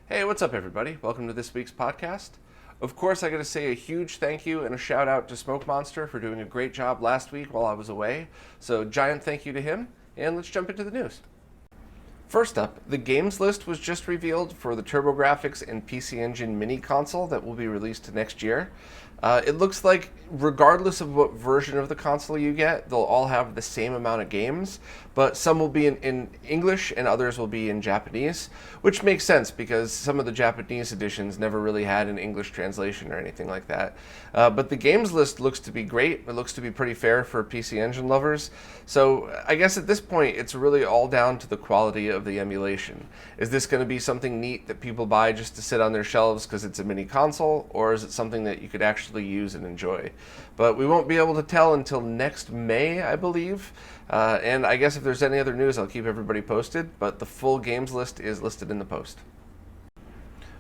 Hey, what's up, everybody? Welcome to this week's podcast. Of course, I got to say a huge thank you and a shout out to Smokemonster for doing a great job last week while I was away. So, giant thank you to him, and let's jump into the news. First up, the games list was just revealed for the TurboGrafx and PC Engine mini console that will be released next year. It looks like, regardless of what version of the console you get, they'll all have the same amount of games, but some will be in English and others will be in Japanese, which makes sense because some of the Japanese editions never really had an English translation or anything like that. But the games list looks to be great. It looks to be pretty fair for PC Engine lovers. So I guess at this point, it's really all down to the quality of the emulation. Is this going to be something neat that people buy just to sit on their shelves because it's a mini console, or is it something that you could actually use and enjoy? But we won't be able to tell until next May, I believe. And I guess if there's any other news, I'll keep everybody posted, but the full games list is listed in the post.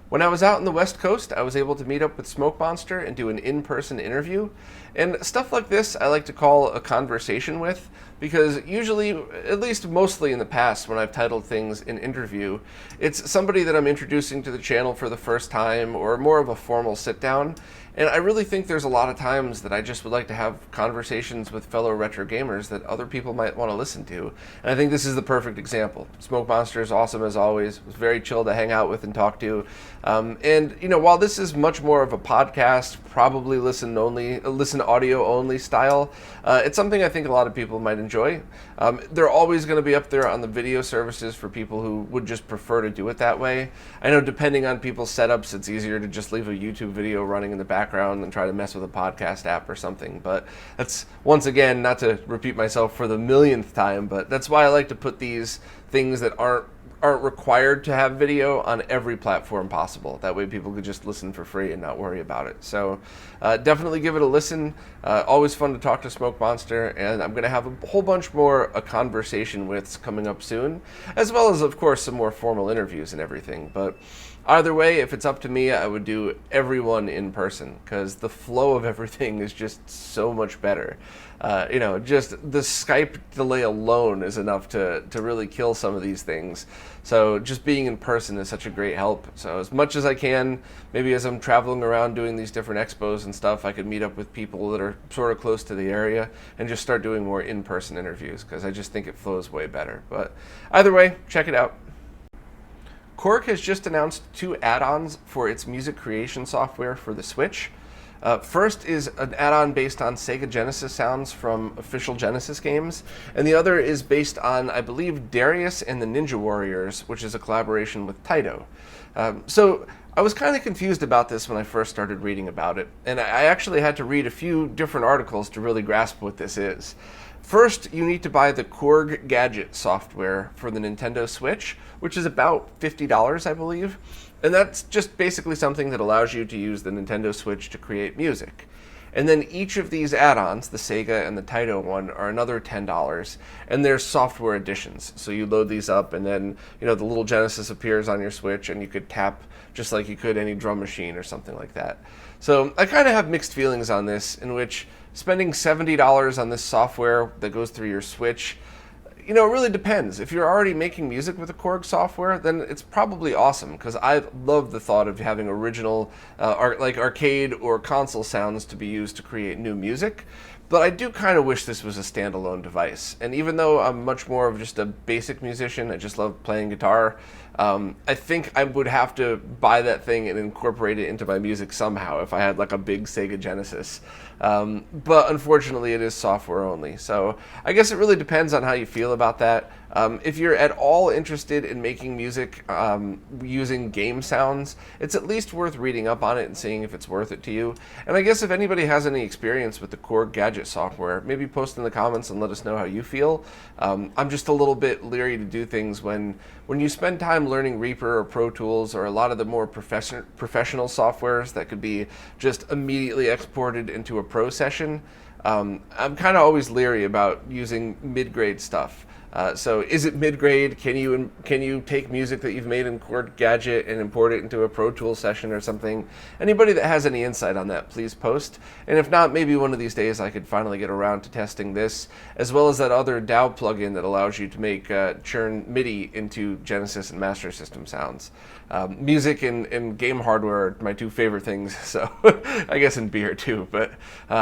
When I was out on the West Coast, I was able to meet up with Smokemonster and do an in-person interview. And stuff like this I like to call a conversation with, because usually, at least mostly in the past when I've titled things an interview, it's somebody that I'm introducing to the channel for the first time or more of a formal sit-down. And I really think there's a lot of times that I just would like to have conversations with fellow retro gamers that other people might want to listen to. And I think this is the perfect example. Smokemonster is awesome as always. It was very chill to hang out with and talk to. And you know, while this is much more of a podcast, probably listen audio only style, it's something I think a lot of people might enjoy. They're always going to be up there on the video services for people who would just prefer to do it that way. I know depending on people's setups, it's easier to just leave a YouTube video running in the background and try to mess with a podcast app or something. But that's, once again, not to repeat myself for the millionth time, but that's why I like to put these things that aren't required to have video on every platform possible. That way people could just listen for free and not worry about it. So definitely give it a listen. Always fun to talk to Smokemonster, and I'm going to have a whole bunch more a conversation with coming up soon, as well as, of course, some more formal interviews and everything. But either way, if it's up to me, I would do everyone in person, because the flow of everything is just so much better. Just the Skype delay alone is enough to really kill some of these things. So just being in person is such a great help. So as much as I can, maybe as I'm traveling around doing these different expos and stuff, I could meet up with people that are sort of close to the area and just start doing more in-person interviews, because I just think it flows way better. But either way, check it out. Korg has just announced 2 add-ons for its music creation software for the Switch. First is an add-on based on Sega Genesis sounds from official Genesis games, and the other is based on, I believe, Darius and the Ninja Warriors, which is a collaboration with Taito. So I was kind of confused about this when I first started reading about it, and I actually had to read a few different articles to really grasp what this is. First, you need to buy the Korg Gadget software for the Nintendo Switch, which is about $50, I believe. And that's just basically something that allows you to use the Nintendo Switch to create music. And then each of these add-ons, the Sega and the Taito one, are another $10, and they're software editions. So you load these up, and then the little Genesis appears on your Switch, and you could tap just like you could any drum machine or something like that. So I kind of have mixed feelings on this, in which spending $70 on this software that goes through your Switch, it really depends. If you're already making music with the Korg software, then it's probably awesome, because I love the thought of having original like arcade or console sounds to be used to create new music. But I do kind of wish this was a standalone device. And even though I'm much more of just a basic musician, I just love playing guitar, I think I would have to buy that thing and incorporate it into my music somehow if I had like a big Sega Genesis. But unfortunately, it is software only. So I guess it really depends on how you feel about that. If you're at all interested in making music using game sounds, it's at least worth reading up on it and seeing if it's worth it to you. And I guess if anybody has any experience with the Korg Gadget software, maybe post in the comments and let us know how you feel. I'm just a little bit leery to do things when you spend time learning Reaper or Pro Tools or a lot of the more professional softwares that could be just immediately exported into a pro session. I'm kind of always leery about using mid-grade stuff. So is it mid-grade? Can you take music that you've made in Korg Gadget and import it into a Pro Tools session or something? Anybody that has any insight on that, please post. And if not, maybe one of these days I could finally get around to testing this, as well as that other DAW plugin that allows you to make churn MIDI into Genesis and Master System sounds. Music and game hardware are my two favorite things, so I guess in beer too. But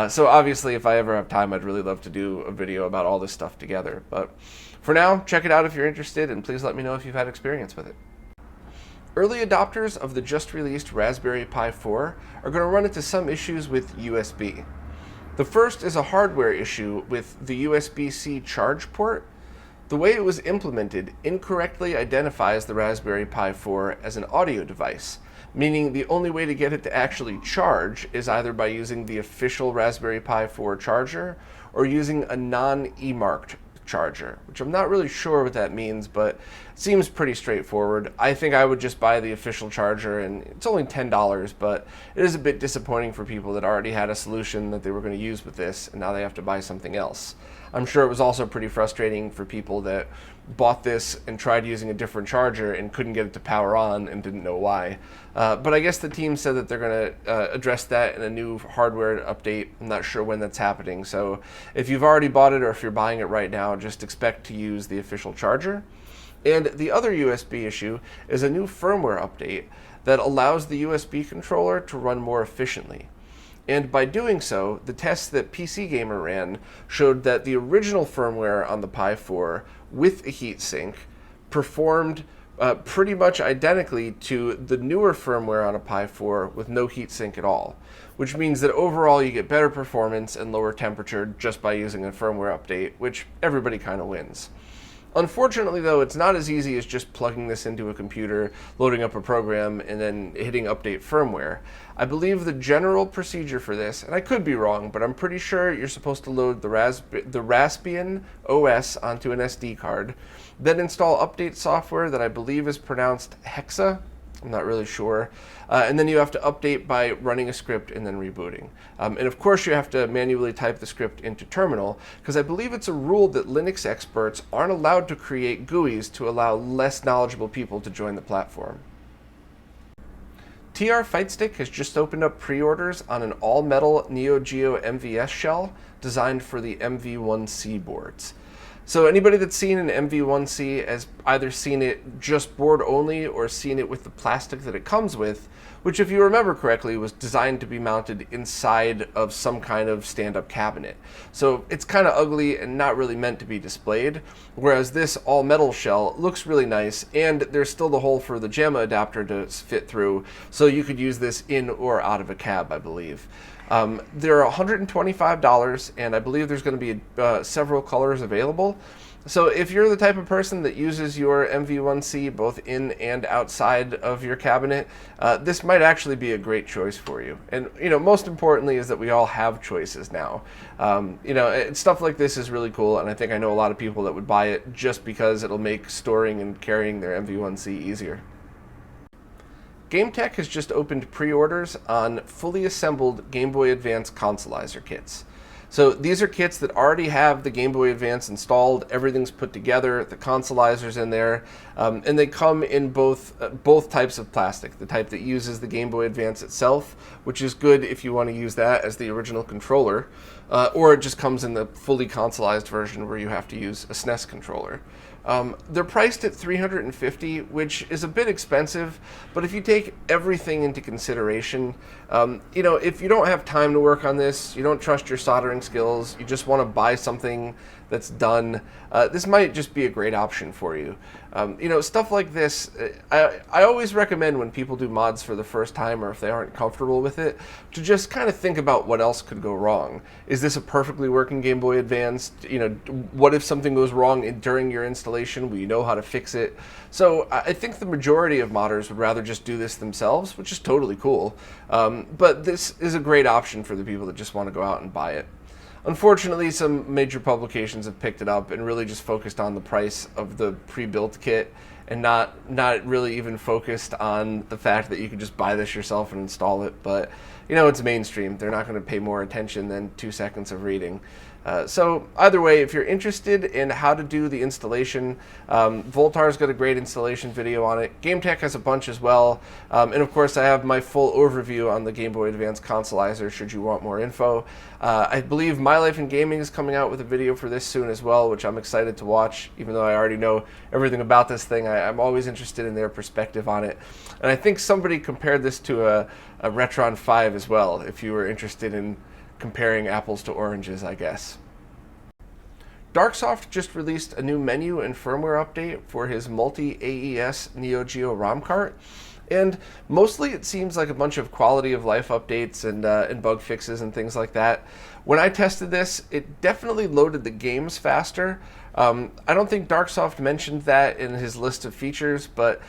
so obviously, if I ever have time, I'd really love to do a video about all this stuff together. But for now, check it out if you're interested, and please let me know if you've had experience with it. Early adopters of the just released Raspberry Pi 4 are going to run into some issues with USB. The first is a hardware issue with the USB-C charge port. The way it was implemented incorrectly identifies the Raspberry Pi 4 as an audio device, meaning the only way to get it to actually charge is either by using the official Raspberry Pi 4 charger or using a non-E-marked charger, which I'm not really sure what that means, but it seems pretty straightforward. I think I would just buy the official charger, and it's only $10, but it is a bit disappointing for people that already had a solution that they were going to use with this, and now they have to buy something else. I'm sure it was also pretty frustrating for people that bought this and tried using a different charger and couldn't get it to power on and didn't know why. But I guess the team said that they're going to address that in a new hardware update. I'm not sure when that's happening. So if you've already bought it or if you're buying it right now, just expect to use the official charger. And the other USB issue is a new firmware update that allows the USB controller to run more efficiently. And by doing so, the tests that PC Gamer ran showed that the original firmware on the Pi 4 with a heatsink performed pretty much identically to the newer firmware on a Pi 4 with no heatsink at all, which means that overall you get better performance and lower temperature just by using a firmware update, which everybody kind of wins. Unfortunately, though, it's not as easy as just plugging this into a computer, loading up a program, and then hitting update firmware. I believe the general procedure for this, and I could be wrong, but I'm pretty sure you're supposed to load the Raspbian OS onto an SD card, then install update software that I believe is pronounced Hexa. I'm not really sure. And then you have to update by running a script and then rebooting. And of course you have to manually type the script into terminal, because I believe it's a rule that Linux experts aren't allowed to create GUIs to allow less knowledgeable people to join the platform. TR Fightstick has just opened up pre-orders on an all-metal Neo Geo MVS shell designed for the MV1C boards. So anybody that's seen an MV1C has either seen it just board only or seen it with the plastic that it comes with, which, if you remember correctly, was designed to be mounted inside of some kind of stand-up cabinet. So it's kind of ugly and not really meant to be displayed, whereas this all-metal shell looks really nice, and there's still the hole for the JAMA adapter to fit through, so you could use this in or out of a cab, I believe. They're $125, and I believe there's going to be several colors available. So if you're the type of person that uses your MV1C both in and outside of your cabinet, this might actually be a great choice for you. And most importantly is that we all have choices now. Stuff like this is really cool, and I think I know a lot of people that would buy it just because it'll make storing and carrying their MV1C easier. GameTech has just opened pre-orders on fully assembled Game Boy Advance Consolizer kits. So these are kits that already have the Game Boy Advance installed, everything's put together, the Consolizer's in there, and they come in both types of plastic. The type that uses the Game Boy Advance itself, which is good if you want to use that as the original controller, or it just comes in the fully consolized version where you have to use a SNES controller. They're priced at $350, which is a bit expensive, but if you take everything into consideration, if you don't have time to work on this, you don't trust your soldering skills, you just want to buy something that's done, this might just be a great option for you. Stuff like this, I always recommend when people do mods for the first time, or if they aren't comfortable with it, to just kind of think about what else could go wrong. Is this a perfectly working Game Boy Advance? What if something goes wrong during your installation? Will you know how to fix it? So I think the majority of modders would rather just do this themselves, which is totally cool. But this is a great option for the people that just want to go out and buy it. Unfortunately, some major publications have picked it up and really just focused on the price of the pre-built kit and not really even focused on the fact that you can just buy this yourself and install it. But, it's mainstream. They're not going to pay more attention than 2 seconds of reading. So either way, if you're interested in how to do the installation, Voltar's got a great installation video on it. GameTech has a bunch as well. And of course, I have my full overview on the Game Boy Advance Consolizer should you want more info. I believe My Life in Gaming is coming out with a video for this soon as well, which I'm excited to watch. Even though I already know everything about this thing, I'm always interested in their perspective on it. And I think somebody compared this to a Retron 5 as well, if you were interested in comparing apples to oranges, I guess. Darksoft just released a new menu and firmware update for his MultiAES Neo Geo ROM cart, and mostly it seems like a bunch of quality of life updates and bug fixes and things like that. When I tested this, it definitely loaded the games faster. I don't think Darksoft mentioned that in his list of features, but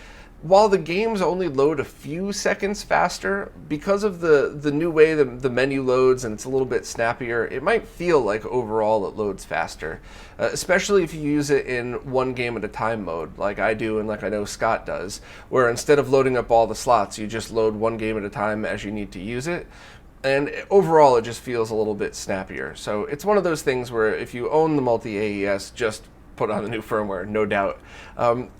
while the games only load a few seconds faster, because of the new way the menu loads and it's a little bit snappier, it might feel like overall it loads faster, especially if you use it in one game at a time mode, like I do and like I know Scott does, where instead of loading up all the slots, you just load one game at a time as you need to use it. And overall, it just feels a little bit snappier. So it's one of those things where if you own the MultiAES, just put on the new firmware, no doubt.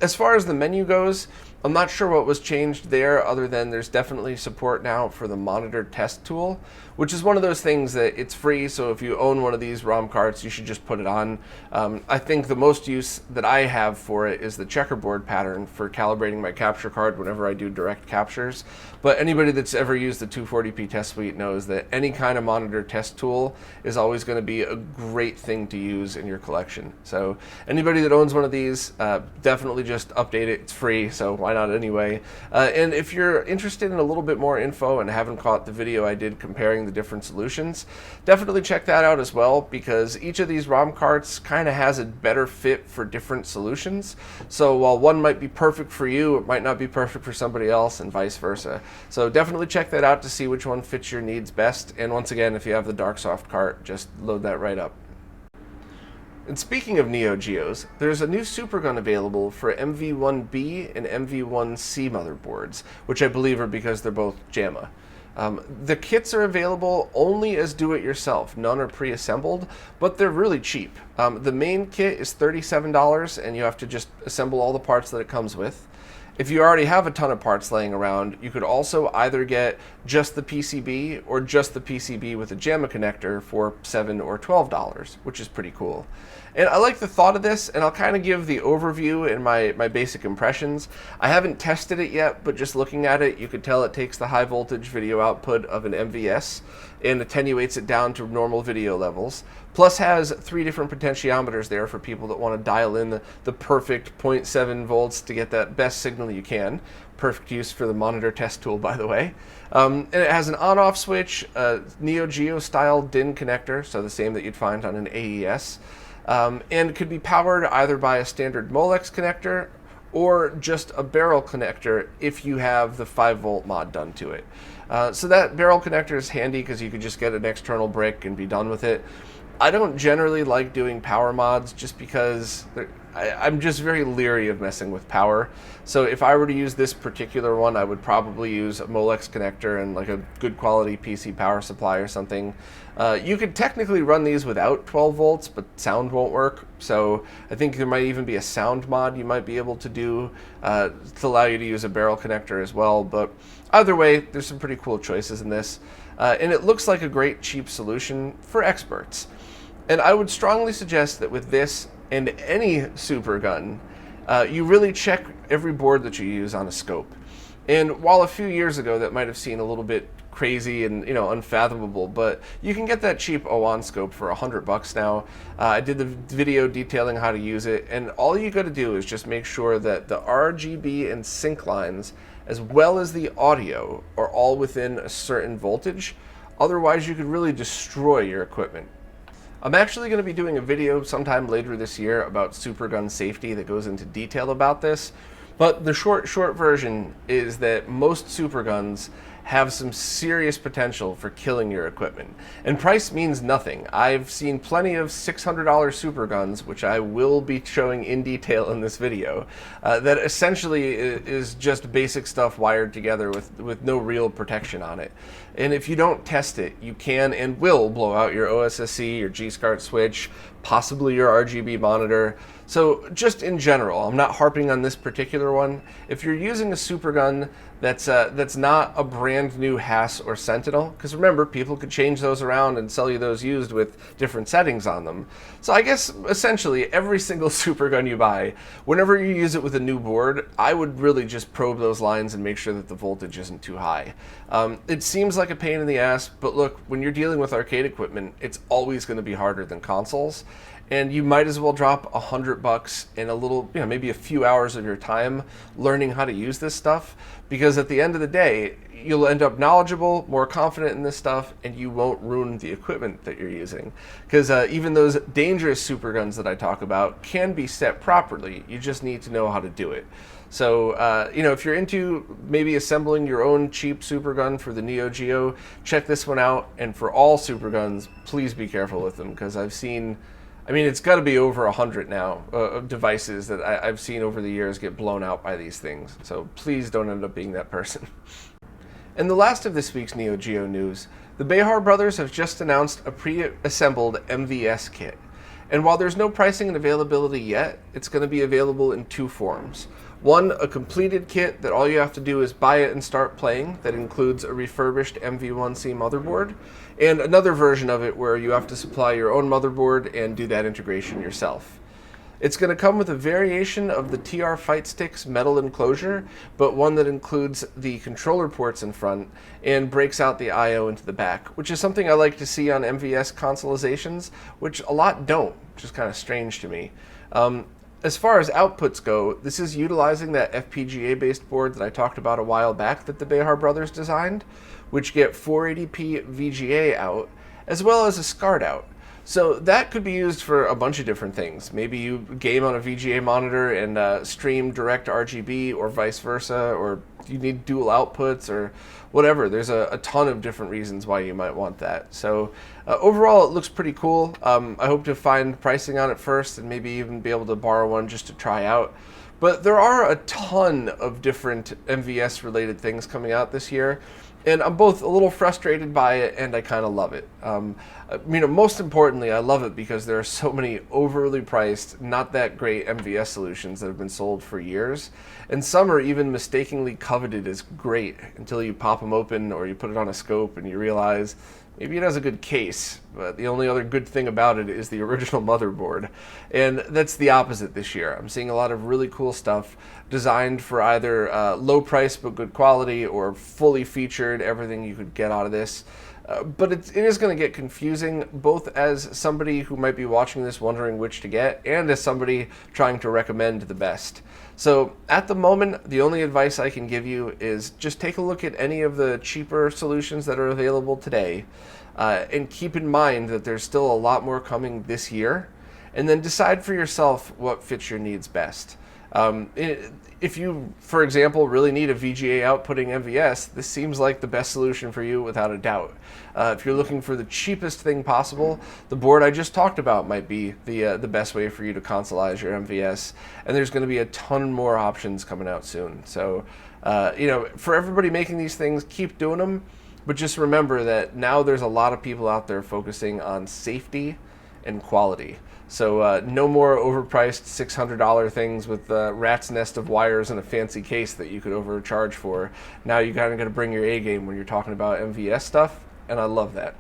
As far as the menu goes, I'm not sure what was changed there other than there's definitely support now for the monitor test tool, which is one of those things that it's free, so if you own one of these ROM carts, you should just put it on. I think the most use that I have for it is the checkerboard pattern for calibrating my capture card whenever I do direct captures. But anybody that's ever used the 240p test suite knows that any kind of monitor test tool is always going to be a great thing to use in your collection. So anybody that owns one of these, definitely just update it. It's free, so why not anyway? And if you're interested in a little bit more info and haven't caught the video I did comparing the different solutions, definitely check that out as well, because each of these ROM carts kind of has a better fit for different solutions. So while one might be perfect for you, it might not be perfect for somebody else, and vice versa. So definitely check that out to see which one fits your needs best. And once again, if you have the Darksoft cart, just load that right up. And speaking of Neo Geos, there's a new Supergun available for MV1B and MV1C motherboards, which I believe are because they're both JAMA. The kits are available only as do-it-yourself. None are pre-assembled, but they're really cheap. The main kit is $37, and you have to just assemble all the parts that it comes with. If you already have a ton of parts laying around, you could also either get just the PCB or just the PCB with a JAMA connector for $7 or $12, which is pretty cool. And I like the thought of this, and I'll kind of give the overview and my basic impressions. I haven't tested it yet, but just looking at it, you could tell it takes the high voltage video output of an MVS and attenuates it down to normal video levels, plus has 3 different potentiometers there for people that want to dial in the perfect 0.7 volts to get that best signal you can. Perfect use for the monitor test tool, by the way. And it has an on-off switch, a Neo Geo style DIN connector, so the same that you'd find on an AES, and could be powered either by a standard Molex connector or just a barrel connector if you have the 5-volt mod done to it. So that barrel connector is handy because you could just get an external brick and be done with it. I don't generally like doing power mods just because I'm just very leery of messing with power. So if I were to use this particular one, I would probably use a Molex connector and like a good quality PC power supply or something. You could technically run these without 12 volts, but sound won't work. So I think there might even be a sound mod you might be able to do to allow you to use a barrel connector as well. But either way, there's some pretty cool choices in this. And it looks like a great cheap solution for experts. And I would strongly suggest that with this and any Supergun, you really check every board that you use on a scope. And while a few years ago that might have seemed a little bit crazy and unfathomable, but you can get that cheap ON scope for $100 now. I did the video detailing how to use it, and all you got to do is just make sure that the RGB and sync lines, as well as the audio, are all within a certain voltage. Otherwise, you could really destroy your equipment. I'm actually going to be doing a video sometime later this year about Supergun safety that goes into detail about this, but the short version is that most Superguns have some serious potential for killing your equipment. And price means nothing. I've seen plenty of $600 Superguns, which I will be showing in detail in this video, that essentially is just basic stuff wired together with no real protection on it. And if you don't test it, you can and will blow out your OSSC, your G-SCART switch, possibly your RGB monitor. So just in general, I'm not harping on this particular one. If you're using a Supergun that's not a brand new Hass or Sentinel, because remember, people could change those around and sell you those used with different settings on them. So I guess essentially every single Supergun you buy, whenever you use it with a new board, I would really just probe those lines and make sure that the voltage isn't too high. It seems like a pain in the ass, but look, when you're dealing with arcade equipment, it's always going to be harder than consoles. And you might as well drop $100 and a little, maybe a few hours of your time learning how to use this stuff, because at the end of the day, you'll end up knowledgeable, more confident in this stuff, and you won't ruin the equipment that you're using. Because even those dangerous Superguns that I talk about can be set properly. You just need to know how to do it. So, if you're into maybe assembling your own cheap Supergun for the Neo Geo, check this one out. And for all Superguns, please be careful with them, because I've seen... it's got to be over 100 now of devices that I've seen over the years get blown out by these things. So please don't end up being that person. And the last of this week's Neo Geo news, the Behar brothers have just announced a pre-assembled MVS kit. And while there's no pricing and availability yet, it's going to be available in two forms. One, a completed kit that all you have to do is buy it and start playing, that includes a refurbished MV1C motherboard, and another version of it where you have to supply your own motherboard and do that integration yourself. It's going to come with a variation of the TR Fight Stick's metal enclosure, but one that includes the controller ports in front and breaks out the I/O into the back, which is something I like to see on MVS consolizations, which a lot don't, which is kind of strange to me. As far as outputs go, this is utilizing that FPGA-based board that I talked about a while back that the Behar brothers designed, which get 480p VGA out, as well as a SCART out. So that could be used for a bunch of different things. Maybe you game on a VGA monitor and stream direct RGB, or vice versa, or you need dual outputs or whatever. There's a ton of different reasons why you might want that. So overall, it looks pretty cool. I hope to find pricing on it first and maybe even be able to borrow one just to try out. But there are a ton of different MVS related things coming out this year, and I'm both a little frustrated by it and I kind of love it. Most importantly, I love it because there are so many overly priced, not that great MVS solutions that have been sold for years, and some are even mistakenly coveted as great until you pop them open or you put it on a scope and you realize maybe it has a good case, but the only other good thing about it is the original motherboard. And that's the opposite this year. I'm seeing a lot of really cool stuff designed for either low price but good quality, or fully featured, everything you could get out of this. But it is going to get confusing, both as somebody who might be watching this wondering which to get, and as somebody trying to recommend the best. So at the moment, the only advice I can give you is just take a look at any of the cheaper solutions that are available today, and keep in mind that there's still a lot more coming this year, and then decide for yourself what fits your needs best. If you, for example, really need a VGA outputting MVS, this seems like the best solution for you without a doubt. If you're looking for the cheapest thing possible, the board I just talked about might be the best way for you to consolize your MVS, and there's going to be a ton more options coming out soon. So, for everybody making these things, keep doing them, but just remember that now there's a lot of people out there focusing on safety and quality. So no more overpriced $600 things with a rat's nest of wires and a fancy case that you could overcharge for. Now you kind of got to bring your A game when you're talking about MVS stuff, and I love that.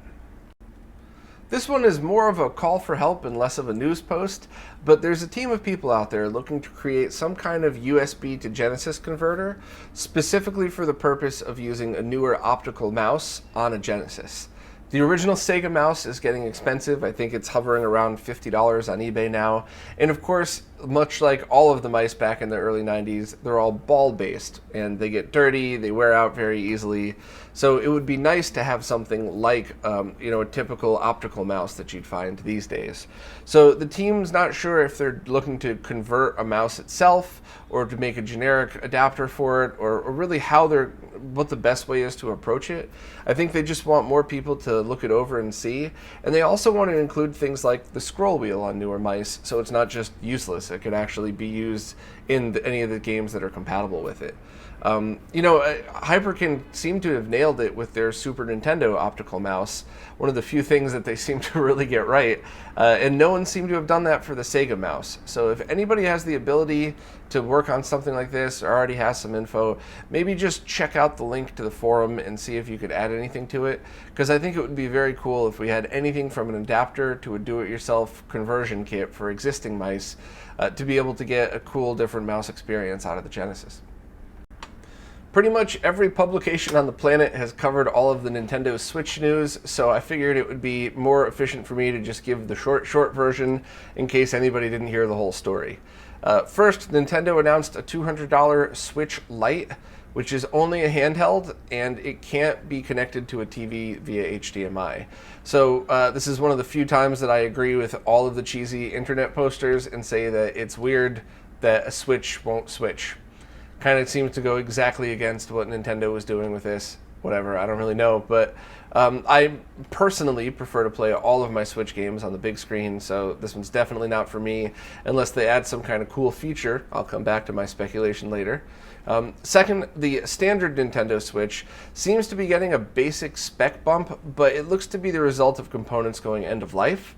This one is more of a call for help and less of a news post, but there's a team of people out there looking to create some kind of USB to Genesis converter, specifically for the purpose of using a newer optical mouse on a Genesis. The original Sega mouse is getting expensive. I think it's hovering around $50 on eBay now. And of course, much like all of the mice back in the early 90s, they're all ball-based, and they get dirty, they wear out very easily. So it would be nice to have something like, a typical optical mouse that you'd find these days. So the team's not sure if they're looking to convert a mouse itself, or to make a generic adapter for it, or really how they're what the best way is to approach it. I think they just want more people to look it over and see, and they also want to include things like the scroll wheel on newer mice, so it's not just useless. It could actually be used in any of the games that are compatible with it. Hyperkin seemed to have nailed it with their Super Nintendo optical mouse, one of the few things that they seem to really get right, and no one seemed to have done that for the Sega mouse. So if anybody has the ability to work on something like this or already has some info, maybe just check out the link to the forum and see if you could add anything to it, because I think it would be very cool if we had anything from an adapter to a do-it-yourself conversion kit for existing mice to be able to get a cool different mouse experience out of the Genesis. Pretty much every publication on the planet has covered all of the Nintendo Switch news, so I figured it would be more efficient for me to just give the short version in case anybody didn't hear the whole story. First, Nintendo announced a $200 Switch Lite, which is only a handheld, and it can't be connected to a TV via HDMI. So this is one of the few times that I agree with all of the cheesy internet posters and say that it's weird that a Switch won't switch. Kind of seems to go exactly against what Nintendo was doing with this. Whatever, I don't really know, but I personally prefer to play all of my Switch games on the big screen, so this one's definitely not for me unless they add some kind of cool feature. I'll come back to my speculation later. Second, the standard Nintendo Switch seems to be getting a basic spec bump, but it looks to be the result of components going end of life.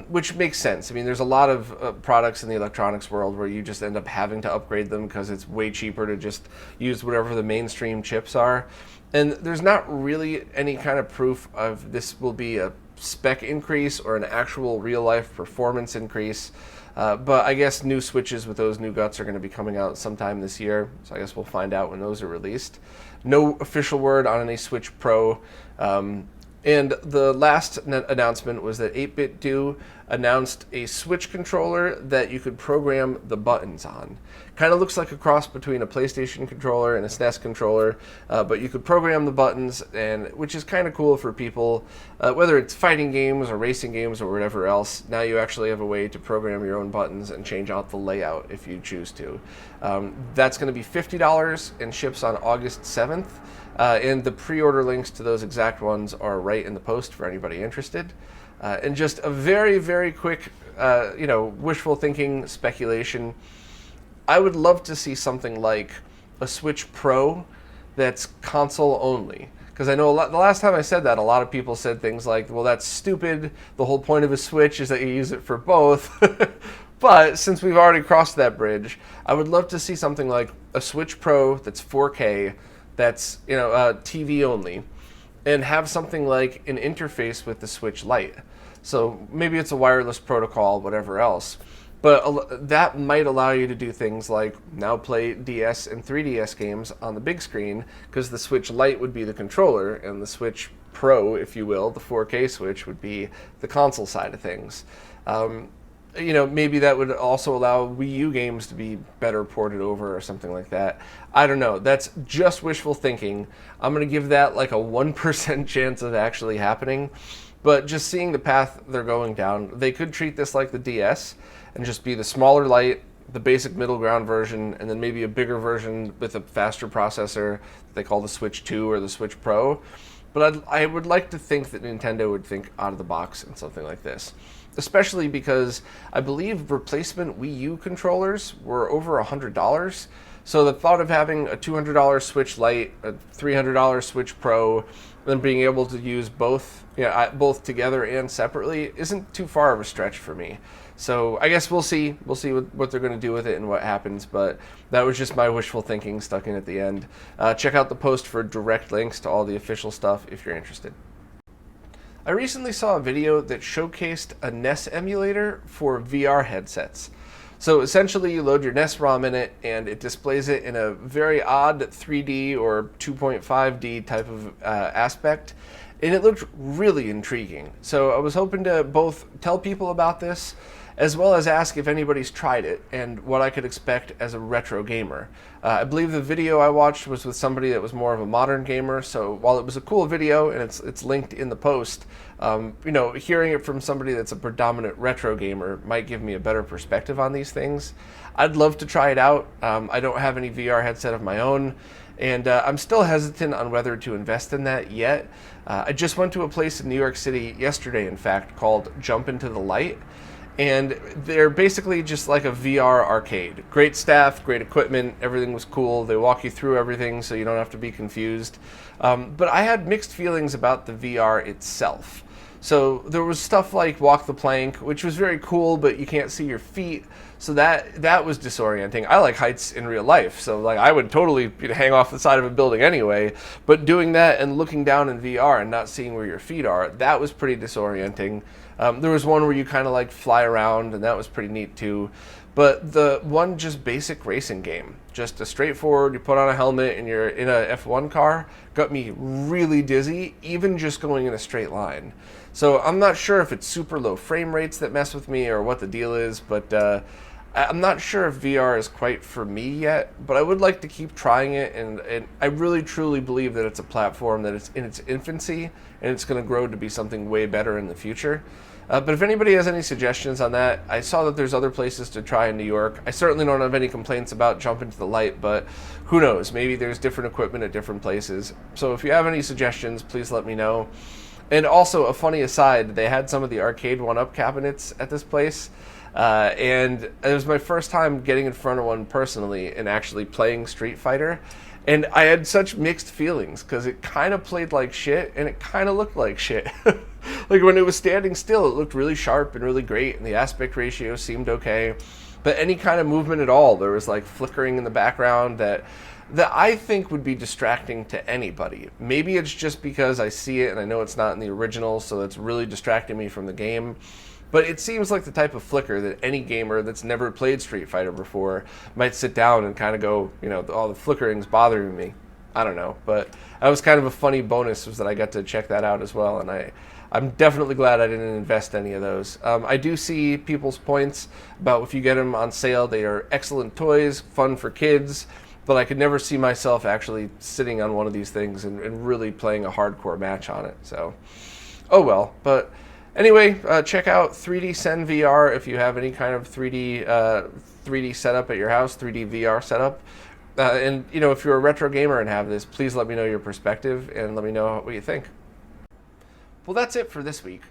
Which makes sense. I mean, there's a lot of products in the electronics world where you just end up having to upgrade them because it's way cheaper to just use whatever the mainstream chips are. And there's not really any kind of proof of this will be a spec increase or an actual real-life performance increase. But I guess new Switches with those new guts are going to be coming out sometime this year, so I guess we'll find out when those are released. No official word on any Switch Pro. And the last announcement was that 8BitDo announced a Switch controller that you could program the buttons on. Kind of looks like a cross between a PlayStation controller and a SNES controller, but you could program the buttons, which is kind of cool for people, whether it's fighting games or racing games or whatever else. Now you actually have a way to program your own buttons and change out the layout if you choose to. That's going to be $50 and ships on August 7th. And the pre-order links to those exact ones are right in the post for anybody interested. And just a very, very quick, wishful thinking speculation. I would love to see something like a Switch Pro that's console only. Because I know the last time I said that, a lot of people said things like, well, that's stupid. The whole point of a Switch is that you use it for both. But since we've already crossed that bridge, I would love to see something like a Switch Pro that's 4K, that's TV only, and have something like an interface with the Switch Lite. So maybe it's a wireless protocol, whatever else. But that might allow you to do things like now play DS and 3DS games on the big screen, because the Switch Lite would be the controller, and the Switch Pro, if you will, the 4K Switch, would be the console side of things. Maybe that would also allow Wii U games to be better ported over or something like that. I don't know. That's just wishful thinking. I'm going to give that like a 1% chance of actually happening. But just seeing the path they're going down, they could treat this like the DS and just be the smaller Lite, the basic middle ground version, and then maybe a bigger version with a faster processor that they call the Switch 2 or the Switch Pro. But I would like to think that Nintendo would think out of the box in something like this. Especially because I believe replacement Wii U controllers were over $100. So the thought of having a $200 Switch Lite, a $300 Switch Pro, and then being able to use both together and separately isn't too far of a stretch for me. So I guess we'll see. We'll see what they're going to do with it and what happens. But that was just my wishful thinking stuck in at the end. Check out the post for direct links to all the official stuff if you're interested. I recently saw a video that showcased a NES emulator for VR headsets. So essentially you load your NES ROM in it and it displays it in a very odd 3D or 2.5D type of aspect, and it looked really intriguing. So I was hoping to both tell people about this as well as ask if anybody's tried it and what I could expect as a retro gamer. I believe the video I watched was with somebody that was more of a modern gamer, so while it was a cool video and it's linked in the post, hearing it from somebody that's a predominant retro gamer might give me a better perspective on these things. I'd love to try it out. I don't have any VR headset of my own, And I'm still hesitant on whether to invest in that yet. I just went to a place in New York City yesterday, in fact, called Jump Into the Light. And they're basically just like a VR arcade. Great staff, great equipment, everything was cool. They walk you through everything so you don't have to be confused. But I had mixed feelings about the VR itself. So there was stuff like walk the plank, which was very cool, but you can't see your feet. So that was disorienting. I like heights in real life, so like I would totally hang off the side of a building anyway. But doing that and looking down in VR and not seeing where your feet are, that was pretty disorienting. There was one where you kind of like fly around, and that was pretty neat too. But the one just basic racing game, just a straightforward, you put on a helmet and you're in a F1 car, got me really dizzy, even just going in a straight line. So I'm not sure if it's super low frame rates that mess with me or what the deal is, but I'm not sure if VR is quite for me yet, but I would like to keep trying it, and I really truly believe that it's a platform that it's in its infancy, and it's going to grow to be something way better in the future. But if anybody has any suggestions on that, I saw that there's other places to try in New York. I certainly don't have any complaints about Jump Into the Light, but who knows? Maybe there's different equipment at different places. So if you have any suggestions, please let me know. And also, a funny aside, they had some of the arcade 1-up cabinets at this place. And it was my first time getting in front of one personally and actually playing Street Fighter. And I had such mixed feelings because it kind of played like shit and it kind of looked like shit. Like when it was standing still, it looked really sharp and really great, and the aspect ratio seemed okay. But any kind of movement at all, there was like flickering in the background that I think would be distracting to anybody. Maybe it's just because I see it and I know it's not in the original, so that's really distracting me from the game. But it seems like the type of flicker that any gamer that's never played Street Fighter before might sit down and kind of go, all the flickering's bothering me. I don't know, but that was kind of a funny bonus, was that I got to check that out as well, and I'm definitely glad I didn't invest any of those. I do see people's points about if you get them on sale, they are excellent toys, fun for kids, but I could never see myself actually sitting on one of these things and really playing a hardcore match on it. So, oh well. But anyway, check out 3D Sen VR if you have any kind of 3D setup at your house, 3D VR setup. And if you're a retro gamer and have this, please let me know your perspective and let me know what you think. Well, that's it for this week.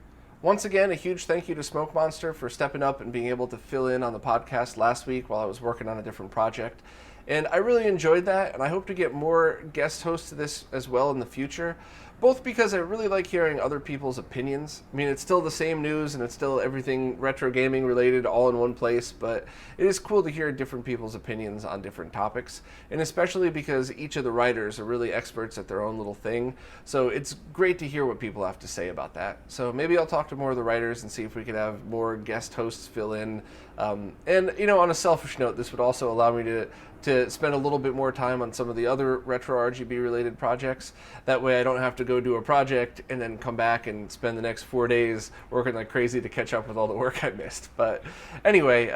Once again, a huge thank you to Smokemonster for stepping up and being able to fill in on the podcast last week while I was working on a different project. And I really enjoyed that, and I hope to get more guest hosts to this as well in the future, both because I really like hearing other people's opinions. I mean, it's still the same news, and it's still everything retro gaming related all in one place, but it is cool to hear different people's opinions on different topics, and especially because each of the writers are really experts at their own little thing, so it's great to hear what people have to say about that. So maybe I'll talk to more of the writers and see if we could have more guest hosts fill in. And on a selfish note, this would also allow me to spend a little bit more time on some of the other RetroRGB related projects. That way I don't have to go do a project and then come back and spend the next 4 days working like crazy to catch up with all the work I missed. But anyway,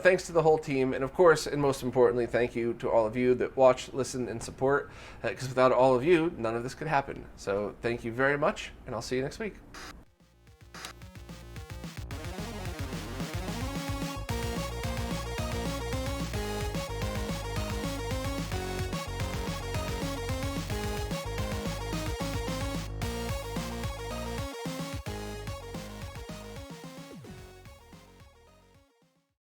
thanks to the whole team, and of course, and most importantly, thank you to all of you that watch, listen, and support, because without all of you, none of this could happen. So thank you very much, and I'll see you next week.